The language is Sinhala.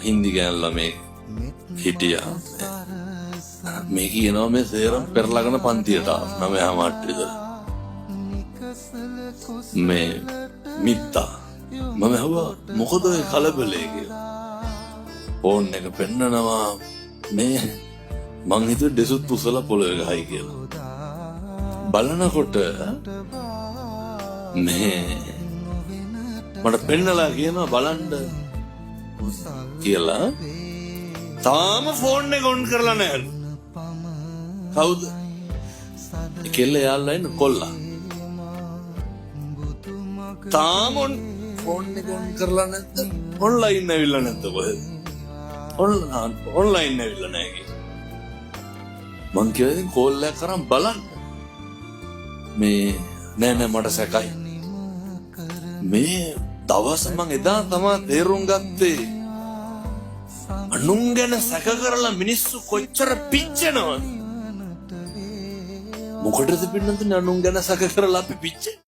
හින්දි ගෑනු ළමෙක් හිටියා. මේ කියනවා මේ සේරම පෙරලාගෙන පන්තියට ආවා 9:00 විතර. මේ මිත්තා මම අහුවා මොකද ඔය කලබලේ කියලා. ෆෝන් එක පෙන්නනවා මේ මං හිතුවේ දෙසුත් පුසලා පොළවේ ගහයි කියලා. බලනකොට මේ මට පෙන්නලා කියනවා බලන්න කියලා. තාම ෆෝන් එක ඔන් කරලා නැහැ. කවුද? කෙල්ල යාළුවා ඉන්න කොල්ලා. තාම ෆෝන් එක ඔන් කරලා නැද්ද? ඔන්ලයින් ඇවිල්ලා නැද්ද කොහෙද? ඔන්ලයින් ඇවිල්ලා නැහැ කියලා. මං කිව්වා කෝල් එක කරන් බලන්න. මේ නෑ මට සැකයි. මේ දවස් මං එදා තමයි තේරුම් ගත්තේ අනුන් ගැන සැක කරලා මිනිස්සු කොච්චර පිච්චෙනවද? මොකටද පින්නතුනේ අනුන් ගැන සැක කරලා අපි පිච්චෙන්නේ?